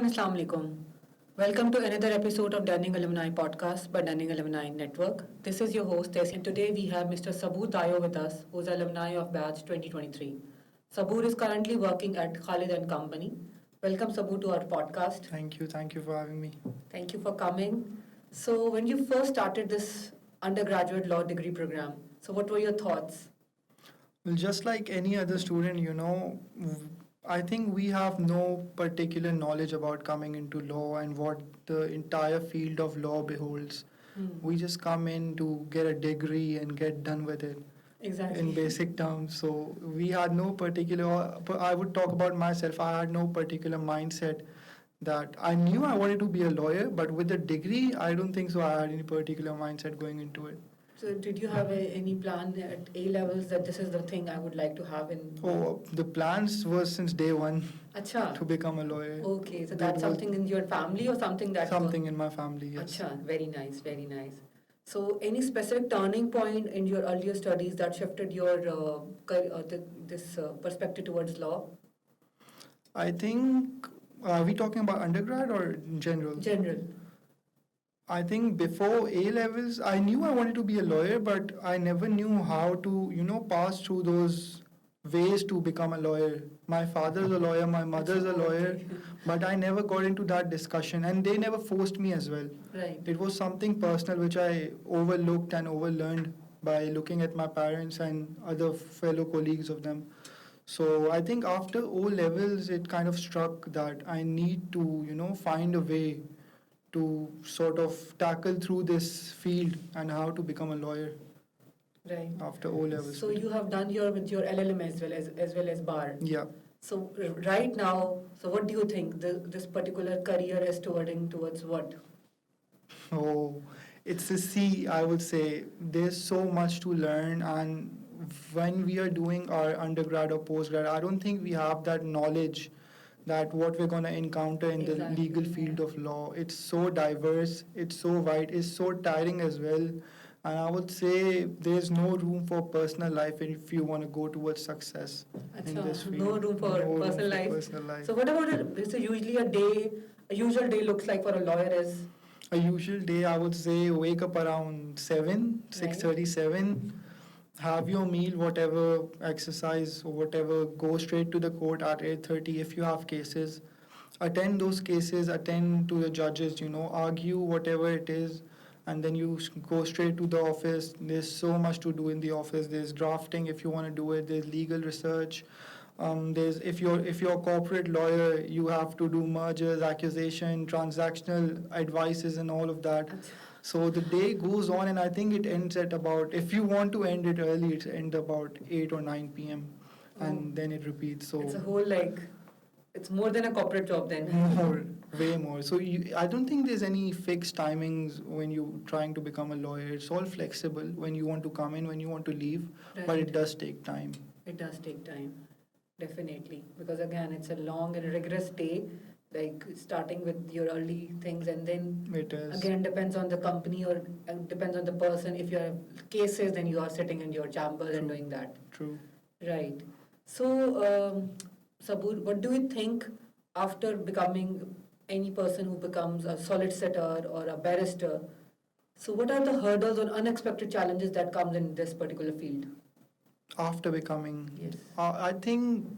Assalamu alaikum. Welcome to another episode of Dunning Alumni Podcast by Dunning Alumni Network. This is your host Tessie, and today we have Mr. Saboor Dayo with us, who is alumni of batch 2023. Saboor is currently working at Khalid and Company. Welcome, Saboor, to our podcast. Thank you for having me. Thank you for coming. So, when you first started this undergraduate law degree program, so what were your thoughts? Well, just like any other student, I think we have no particular knowledge about coming into law and what the entire field of law beholds. We just come in to get a degree and get done with it. Exactly. In basic terms. So we had no particular, I would talk about myself, I had no particular mindset that I knew I wanted to be a lawyer, but with the degree, I don't think so I had any particular mindset going into it. So, did you have any plan at A levels that this is the thing I would like to have in? Oh, the plans were since day one Acha. to become a lawyer. Okay, so that's something in your family or something that? Something in my family, yes. Acha, very nice, very nice. So, any specific turning point in your earlier studies that shifted your this perspective towards law? I think, are we talking about undergrad or in general? General. I think before A levels, I knew I wanted to be a lawyer, but I never knew how to, pass through those ways to become a lawyer. My father's a lawyer, my mother's a lawyer, but I never got into that discussion, and they never forced me as well. Right. It was something personal which I overlooked and overlearned by looking at my parents and other fellow colleagues of them. So I think after O levels, it kind of struck that I need to, find a way to sort of tackle through this field and how to become a lawyer. Right. After O levels. So you have done with your LLM as well as bar. Yeah. So right now, so what do you think this particular career is towards what? Oh, it's a C, I would say. There's so much to learn, and when we are doing our undergrad or postgrad, I don't think we have that knowledge that what we're going to encounter in the legal field of law. It's so diverse, it's so wide, it's so tiring as well. And I would say there's no room for personal life if you want to go towards success in this field. No room for personal life. So what about it? So usually a usual day looks like for a lawyer is? A usual day, I would say, wake up around 7, 6:37, have your meal, whatever, exercise or whatever, go straight to the court at 8:30 if you have cases. Attend those cases, attend to the judges, argue whatever it is, and then you go straight to the office. There's so much to do in the office. There's drafting if you want to do it. There's legal research. There's if you're a corporate lawyer, you have to do mergers, accusation, transactional advices, and all of that. So the day goes on, and I think it ends at about, if you want to end it early, it ends about 8 or 9 p.m. And then it repeats. So it's a whole it's more than a corporate job then. More, way more. So I don't think there's any fixed timings when you're trying to become a lawyer. It's all flexible when you want to come in, when you want to leave, but it does take time. It does take time, definitely. Because again, it's a long and rigorous day. Like starting with your early things, and then it is. Again depends on the company or depends on the person. If you have cases, then you are sitting in your chamber and doing that. True. Right. So, Saboor, what do you think after becoming any person who becomes a solicitor or a barrister? So, what are the hurdles or unexpected challenges that comes in this particular field? After becoming, yes, I think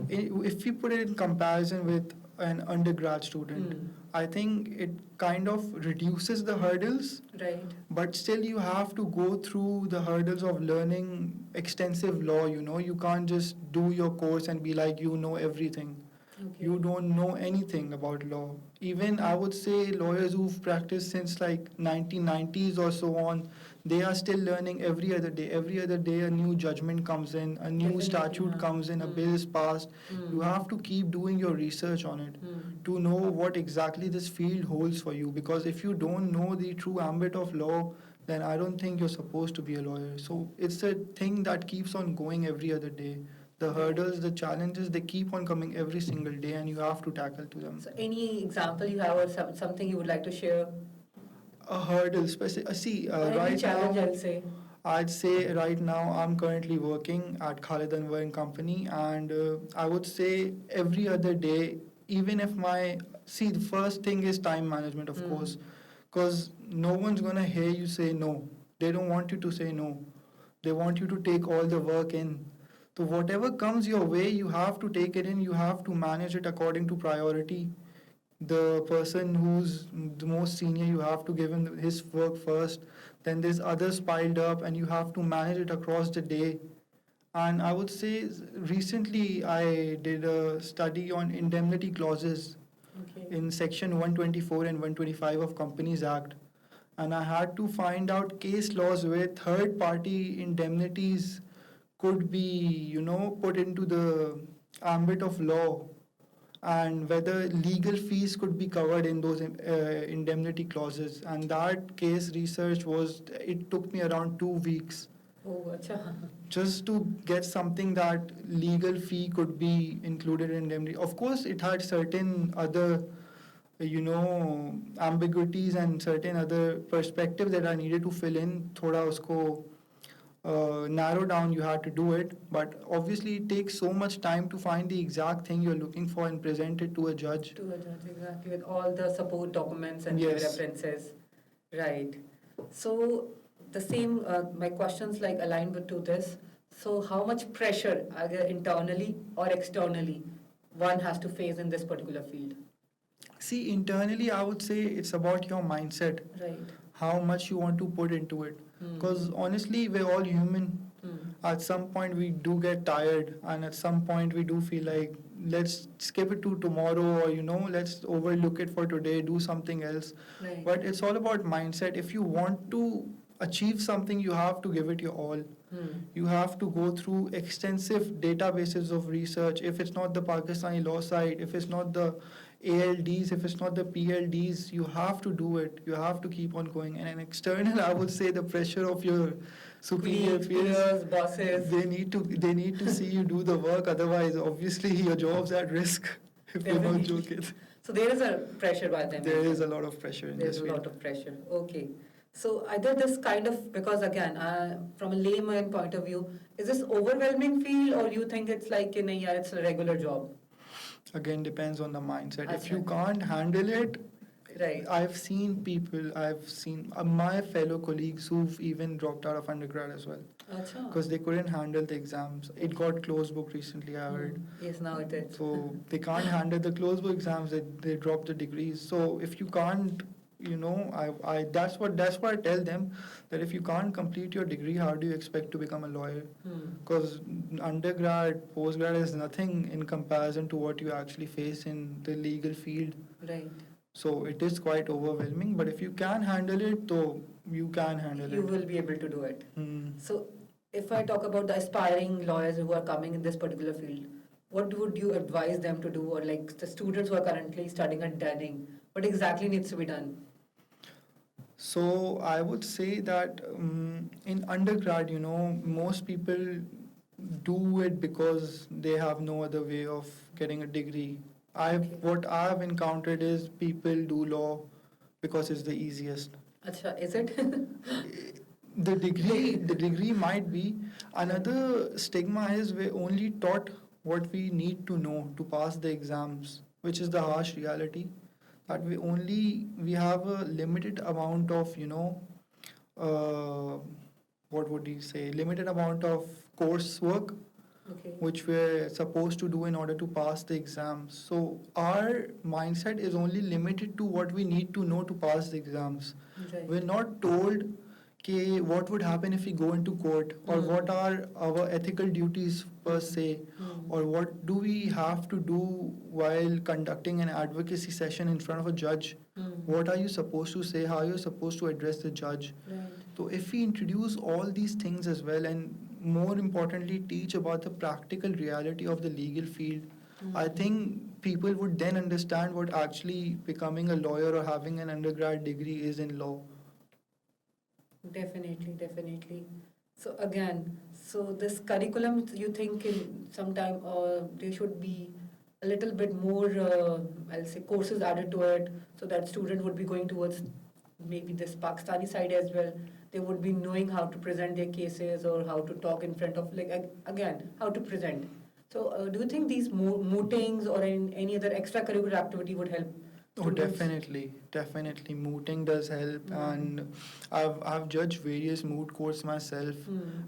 if we put it in comparison with an undergrad student, I think it kind of reduces the hurdles. Right. But still, you have to go through the hurdles of learning extensive law. You can't just do your course and be like, everything. Okay. You don't know anything about law. Even I would say lawyers who've practiced since like 1990s or so on, they are still learning every other day. Every other day a new judgment comes in, a new statute comes in, a bill is passed. You have to keep doing your research on it to know what exactly this field holds for you. Because if you don't know the true ambit of law, then I don't think you're supposed to be a lawyer. So it's a thing that keeps on going every other day. The hurdles, the challenges, they keep on coming every single day, and you have to tackle to them. So any example you have or something you would like to share? A hurdle, right challenge, now, I'd say right now I'm currently working at Khalid and Company, and I would say every other day, even if my see the first thing is time management, of course, because no one's gonna hear you say no. They don't want you to say no. They want you to take all the work in. So whatever comes your way, you have to take it in. You have to manage it according to priority. The person who's the most senior, you have to give him his work first. Then there's others piled up, and you have to manage it across the day. And I would say recently I did a study on indemnity clauses in section 124 and 125 of Companies Act. And I had to find out case laws where third party indemnities could be, put into the ambit of law, and whether legal fees could be covered in those indemnity clauses. And that case research it took me around 2 weeks Oh, acha. just to get something that legal fee could be included in indemnity. Of course, it had certain other, ambiguities and certain other perspectives that I needed to fill in. Thoda usko narrow down, you had to do it. But obviously, it takes so much time to find the exact thing you're looking for and present it to a judge. To a judge, exactly, with all the support documents and the Yes. references. Right. So the same, my questions like aligned with to this. So how much pressure, either internally or externally, one has to face in this particular field? See, internally, I would say it's about your mindset, Right. how much you want to put into it. Because honestly, we're all human. At some point, we do get tired, and at some point, we do feel like let's skip it to tomorrow, or let's overlook it for today, do something else. Right. But it's all about mindset. If you want to achieve something, you have to give it your all. You have to go through extensive databases of research. If it's not the Pakistani law site, if it's not the ALDs, if it's not the PLDs, you have to do it. You have to keep on going. And an external, I would say, the pressure of your superior Peers, bosses. they need to see you do the work. Otherwise, obviously, your job's at risk. If you're not Definitely. joking, So there is a pressure by them. there is a lot of pressure in There's this a field. lot of pressure. Okay. So either this kind of, because again, from a layman point of view, is this overwhelming feel, or you think it's like, yeah, it's a regular job? Again, depends on the mindset. If Acha. you can't handle it, Right. I've seen my fellow colleagues who've even dropped out of undergrad as well Acha. because they couldn't handle the exams. It got closed book recently, I heard. Yes, now it is. So they can't handle the closed book exams. They drop the degrees. So if you can't, I that's what I tell them, that if you can't complete your degree, how do you expect to become a lawyer? Because undergrad, postgrad is nothing in comparison to what you actually face in the legal field. Right. So it is quite overwhelming. But if you can handle it, though, you can handle You it. will be able to do it. Hmm. So if I talk about the aspiring lawyers who are coming in this particular field, what would you advise them to do, or like the students who are currently studying at Danning, what exactly needs to be done? So I would say that in undergrad, most people do it because they have no other way of getting a degree. What I've encountered is people do law because it's the easiest. Acha, is it? The degree might be. Another stigma is we're only taught what we need to know to pass the exams, which is the harsh reality. That we have a limited amount of what would you say, limited amount of coursework Okay. which we're supposed to do in order to pass the exams. So our mindset is only limited to what we need to know to pass the exams. Right. We're not told what would happen if we go into court, or what are our ethical duties per se, or what do we have to do while conducting an advocacy session in front of a judge. What are you supposed to say? How are you supposed to address the judge? Right. So if we introduce all these things as well, and more importantly teach about the practical reality of the legal field, I think people would then understand what actually becoming a lawyer or having an undergrad degree is in law. Definitely, definitely. So again, so this curriculum, you think in some time there should be a little bit more, I'll say, courses added to it, so that student would be going towards maybe this Pakistani side as well. They would be knowing how to present their cases, or how to talk in front of, like, again, how to present. So, do you think these mootings or any other extracurricular activity would help Oh, students? definitely. Mooting does help, and I've judged various moot courts myself.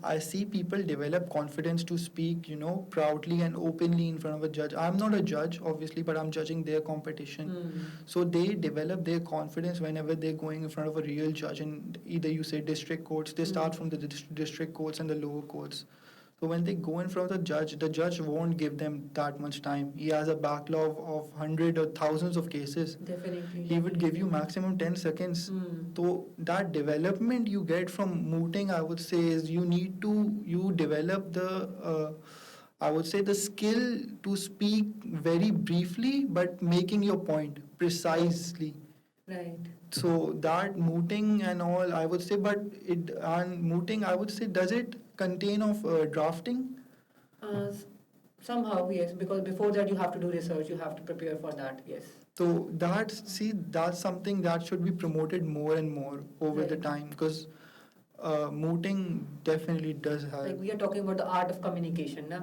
I see people develop confidence to speak, proudly and openly in front of a judge. I'm not a judge, obviously, but I'm judging their competition. So they develop their confidence whenever they're going in front of a real judge, and either you say district courts, they start from the district courts and the lower courts. So when they go in front of the judge won't give them that much time. He has a backlog of hundred or thousands of cases. Definitely. He would give you maximum 10 seconds. So that development you get from mooting, I would say, is you develop I would say the skill to speak very briefly, but making your point precisely. Right. So that mooting and all, I would say, but mooting, I would say, does it contain of drafting? Somehow, yes, because before that you have to do research, you have to prepare for that, yes. So that's something that should be promoted more and more over the time, because mooting definitely does help. Like we are talking about the art of communication, na?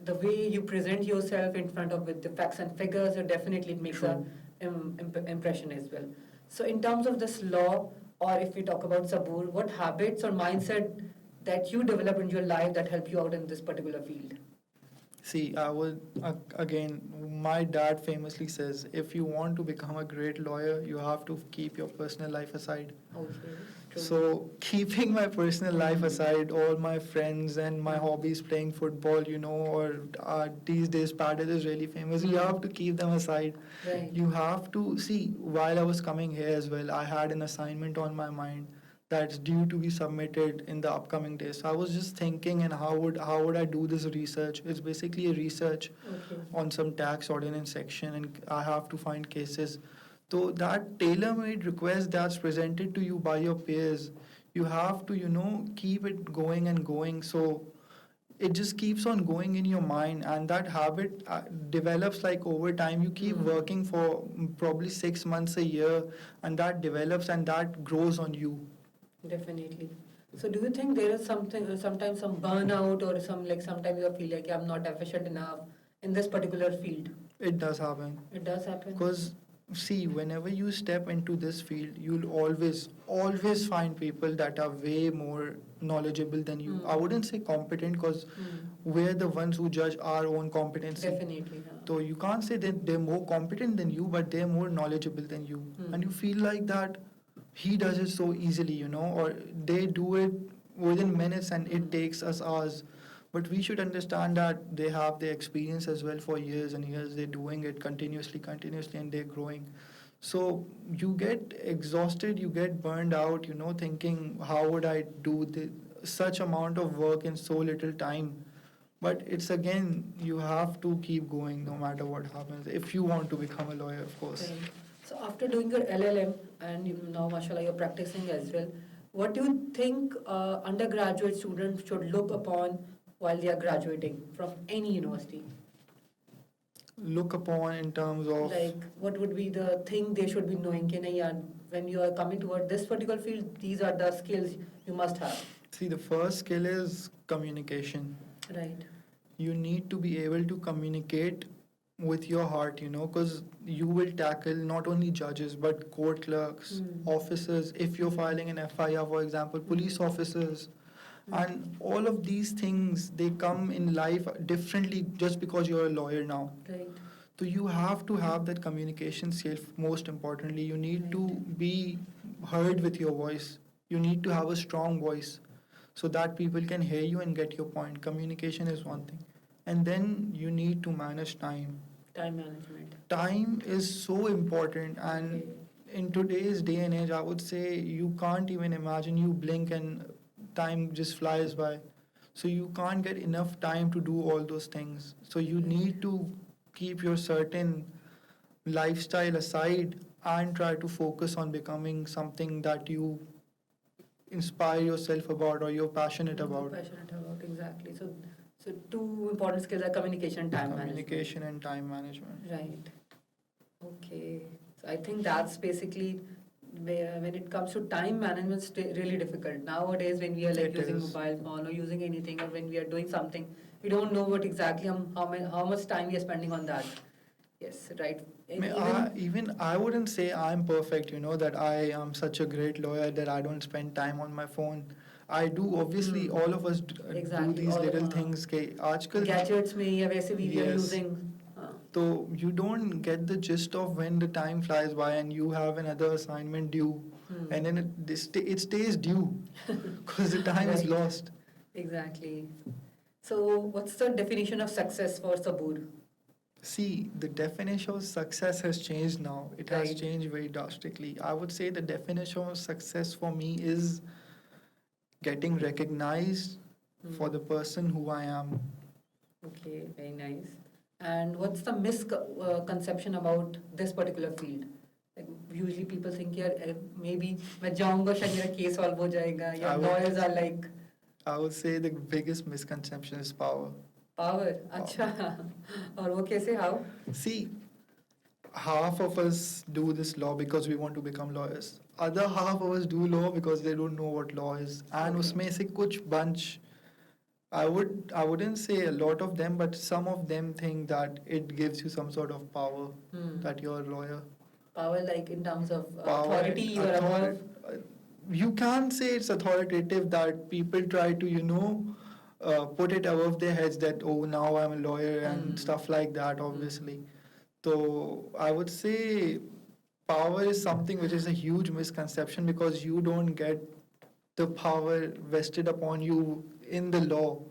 The way you present yourself in front of with the facts and figures, it definitely makes a impression as well. So in terms of this law, or if we talk about Saboor, what habits or mindset that you develop in your life that help you out in this particular field? See, I would again. My dad famously says, if you want to become a great lawyer, you have to keep your personal life aside. Okay. True. So, keeping my personal life aside, all my friends and my hobbies, playing football, or these days paddle is really famous. You have to keep them aside. Right. You have to see. While I was coming here as well, I had an assignment on my mind that's due to be submitted in the upcoming days. So I was just thinking, and how would I do this research? It's basically a research on some tax ordinance section, and I have to find cases. So that tailor-made request that's presented to you by your peers, you have to keep it going and going. So it just keeps on going in your mind, and that habit develops like over time. You keep working for probably 6 months, a year, and that develops and that grows on you. Definitely. So do you think there is something, sometimes some burnout or sometimes you feel like I'm not efficient enough in this particular field? It does happen. It does happen. Because see, whenever you step into this field, you'll always find people that are way more knowledgeable than you. I wouldn't say competent, because we're the ones who judge our own competency. Definitely. Yeah. So you can't say that they're more competent than you, but they're more knowledgeable than you. And you feel like that he does it so easily, or they do it within minutes and it takes us hours. But we should understand that they have the experience as well for years and years. They're doing it continuously, and they're growing. So you get exhausted, you get burned out, thinking, how would I do such amount of work in so little time? But it's again, you have to keep going no matter what happens if you want to become a lawyer, of course. Right. So after doing your LLM and now, mashallah, you're practicing as well, what do you think undergraduate students should look upon while they are graduating from any university? Look upon in terms of, like what would be the thing they should be knowing? When you are coming toward this particular field, these are the skills you must have. see, the first skill is communication. Right. You need to be able to communicate with your heart, because you will tackle not only judges but court clerks, officers, if you're filing an FIR, for example, police officers. And all of these things, they come in life differently just because you're a lawyer now. Right. So you have to have that communication skill. Most importantly, you need to be heard with your voice. You need to have a strong voice so that people can hear you and get your point. Communication is one thing. And then you need to manage time. Time management. Time is so important, and in today's day and age, I would say you can't even imagine. You blink and time just flies by. So you can't get enough time to do all those things. So you need to keep your certain lifestyle aside and try to focus on becoming something that you inspire yourself about or you're passionate about. Passionate about, exactly. So two important skills are communication and time Communication and time management. management. Right. Okay. So I think that's basically where, when it comes to time management, it's really difficult nowadays when we are like It using is. mobile phone or using anything, or when we are doing something we don't know what exactly how much time we are spending on that. Yes, right. And Even I wouldn't say I'm perfect, that I am such a great lawyer that I don't spend time on my phone. I do, obviously, all of us do exactly these all little things. आजकल gadgets में या वैसे भी we are Yes. using. So you don't get the gist of when the time flies by and you have another assignment due, and then it stays due because the time is Right. lost. Exactly. So, what's the definition of success for Saboor? See, the definition of success has changed now. It has Right. changed very drastically. I would say the definition of success for me is getting recognized for the person who I am. Okay, very nice. And what's the misconception about this particular field? Like usually people think yeah, maybe मैं जाऊंगा शायद मेरा case solve हो जाएगा या I would- lawyers are like I would say the biggest misconception is power. power. अच्छा और वो कैसे how? See, half of us do this law because we want to become lawyers. Other half of us do law because they don't know what law is. And Okay. उसमें से कुछ bunch, I wouldn't say a lot of them, but some of them think that it gives you some sort of power, that you're a lawyer. Power like in terms of Power, authority you are above. You can't say it's authoritative that people try to, put it above their heads that, oh, now I'm a lawyer and stuff like that, obviously. So I would say power is something which is a huge misconception because you don't get the power vested upon you in the law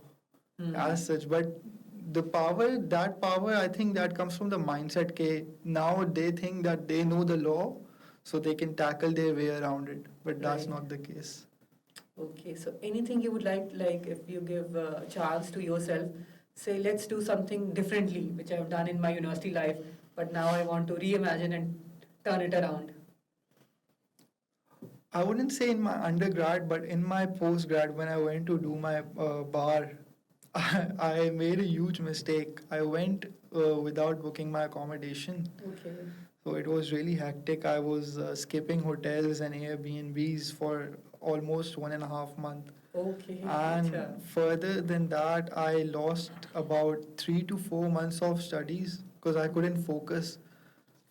as such. But that power, I think that comes from the mindset ke now they think that they know the law, so they can tackle their way around it. But that's Right. not the case. Okay, so anything you would like if you give a chance to yourself, say let's do something differently, which I've done in my university life, but now I want to reimagine and turn it around. I wouldn't say in my undergrad, but in my postgrad, when I went to do my bar, I made a huge mistake. I went without booking my accommodation. Okay. So it was really hectic. I was skipping hotels and Airbnbs for almost 1.5 months. Okay. And Acha. further than that, I lost about 3 to 4 months of studies because I couldn't focus.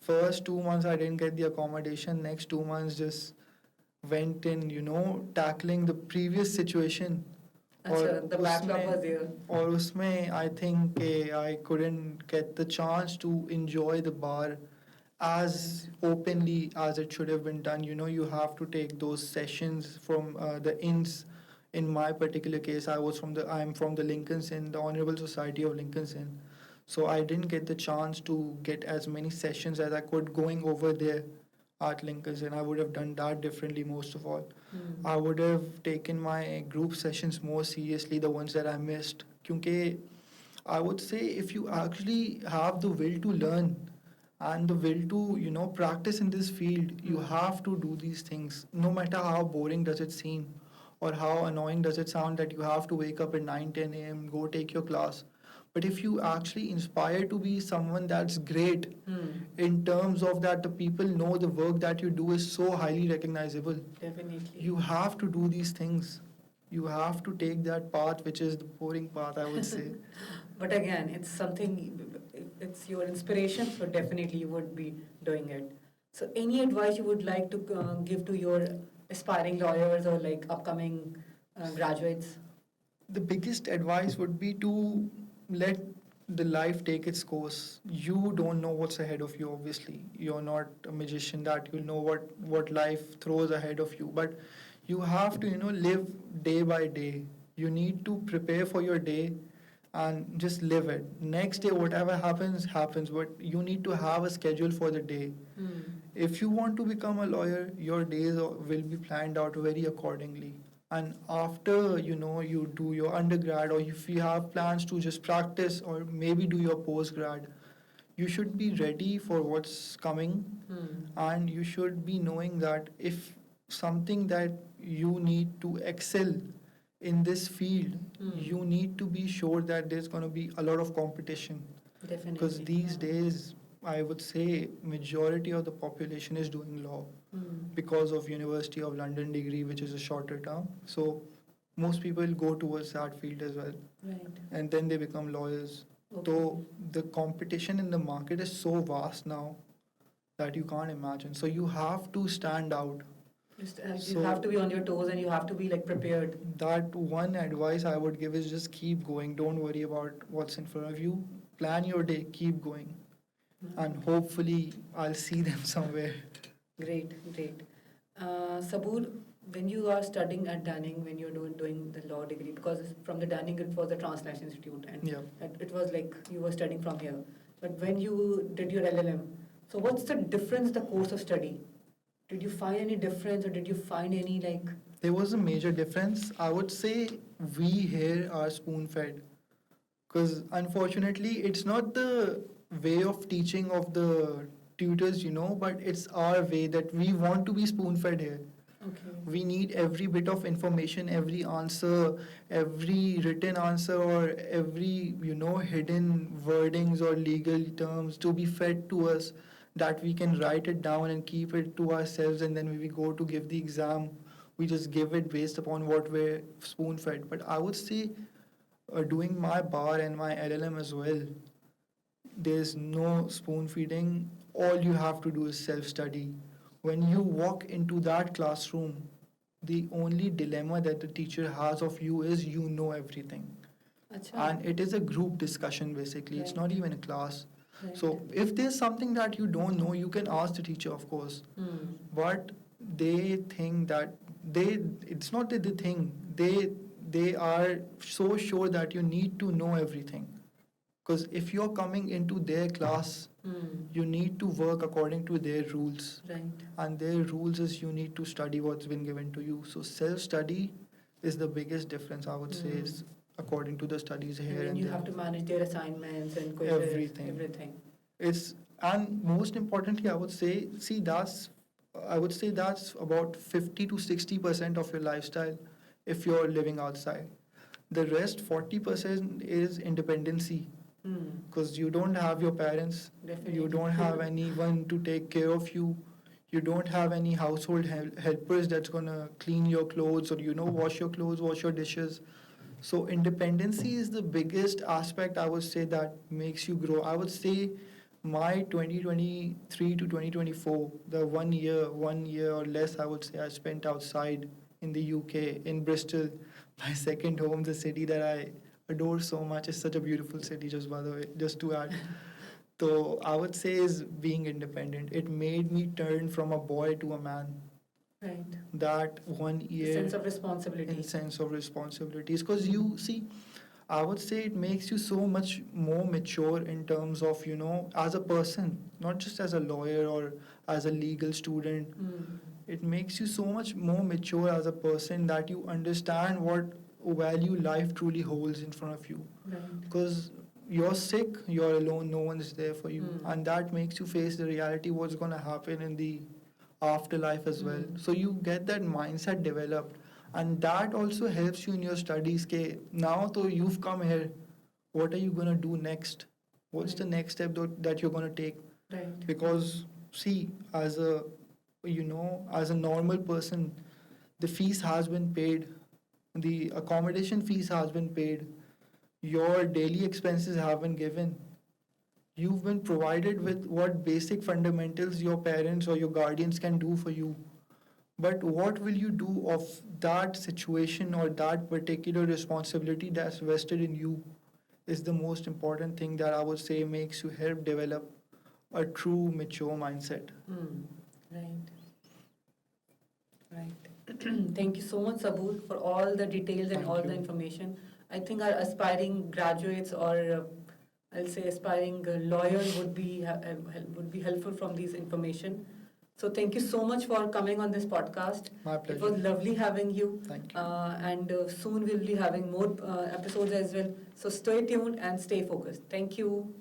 First 2 months, I didn't get the accommodation. Next 2 months, just went in, tackling the previous situation. Acha, the backlog was there. और उसमें I think I couldn't get the chance to enjoy the bar as openly as it should have been done. You have to take those sessions from the inns. In my particular case, I'm from the Lincoln's Inn, the Honorable Society of Lincoln's Inn. So I didn't get the chance to get as many sessions as I could going over there at Lincoln's Inn. I would have done that differently most of all. I would have taken my group sessions more seriously, the ones that I missed. Because I would say if you actually have the will to learn and the will to, practice in this field, you have to do these things. No matter how boring does it seem or how annoying does it sound that you have to wake up at 9, 10 a.m., go take your class. But if you actually inspire to be someone that's great in terms of that the people know the work that you do is so highly recognizable, Definitely. you have to do these things. You have to take that path, which is the boring path, I would say. But again, it's something, it's your inspiration, so definitely you would be doing it. So, any advice you would like to give to your aspiring lawyers or like upcoming graduates? The biggest advice would be to let the life take its course. You don't know what's ahead of you, obviously. You're not a magician that you'll know what life throws ahead of you. But you have to, live day by day. You need to prepare for your day and just live it. Next day, whatever happens, happens. But you need to have a schedule for the day. If you want to become a lawyer, your days will be planned out very accordingly. And after you do your undergrad, or if you have plans to just practice or maybe do your postgrad, you should be ready for what's coming, and you should be knowing that if something that you need to excel in this field, you need to be sure that there's going to be a lot of competition, Definitely. because these days I would say majority of the population is doing law because of University of London degree, which is a shorter term. So most people go towards that field as well, Right. and then they become lawyers. Okay. So the competition in the market is so vast now that you can't imagine. So you have to stand out. Just, you So have to be on your toes and you have to be like prepared. that one advice I would give is just keep going. Don't worry about what's in front of you. Plan your day, keep going, and hopefully I'll see them somewhere. Great, great. Saboor, when you are studying at Danning, when you're doing the law degree, because from the Danning it was the Translation Institute, and Yeah. it was like you were studying from here. But when you did your LLM, so what's the difference, the course of study? Did you find any difference, or did you find any like? There was a major difference. I would say we here are spoon fed because unfortunately it's not the way of teaching of the tutors, but it's our way that we want to be spoon fed here. Okay. We need every bit of information, every answer, every written answer, or every hidden wordings or legal terms to be fed to us, that we can write it down and keep it to ourselves, and then when we go to give the exam we just give it based upon what we're spoon fed. But I would say, doing my bar and my LLM as well, there's no spoon feeding. All you have to do is self study. When you walk into that classroom, the only dilemma that the teacher has of you is you know everything. Acha. And it is a group discussion basically, it's Right. not even a class. Right. So if there's something that you don't know, you can ask the teacher, of course. But they think that it's not that they think, they are so sure that you need to know everything. Because if you're coming into their class, you need to work according to their rules. Right. And their rules is you need to study what's been given to you. So self-study is the biggest difference, I would say, is according to the studies here And and you there. have to manage their assignments and quizzes, Everything. everything. It's and most importantly, I would say, see, I would say that's about 50 to 60% of your lifestyle if you're living outside. The rest 40% is independency, because you don't have your parents, Definitely. you don't have anyone to take care of you, you don't have any household helpers that's gonna clean your clothes or wash your clothes, wash your dishes. So independency is the biggest aspect, I would say, that makes you grow. I would say my 2023 to 2024, the 1 year or less, I would say, I spent outside in the UK, in Bristol, my second home, the city that I adore so much. It's such a beautiful city, just by the way, just to add. So I would say is being independent. It made me turn from a boy to a man. Right. That 1 year. Sense of responsibility. In sense of responsibilities, because you see, I would say it makes you so much more mature in terms of as a person, not just as a lawyer or as a legal student. It makes you so much more mature as a person that you understand what value life truly holds in front of you. Right. Because you're sick, you're alone, no one is there for you, and that makes you face the reality what's going to happen in the afterlife as well. So you get that mindset developed, and that also helps you in your studies. Now so you've come here, what are you going to do next? What's the next step that you're going to take? Right. Because see, as a as a normal person, the fees has been paid, the accommodation fees has been paid, your daily expenses have been given. You've been provided with what basic fundamentals your parents or your guardians can do for you. But what will you do of that situation or that particular responsibility that's vested in you is the most important thing that I would say makes you help develop a true mature mindset. Right. Right. Thank you so much, Saboor, for all the details and Thank all you. the information. I think our aspiring graduates or I'll say aspiring lawyers would be helpful from these information. So thank you so much for coming on this podcast. My It pleasure. was lovely having you. Thank you. And soon we'll be having more episodes as well. So stay tuned and stay focused. Thank you.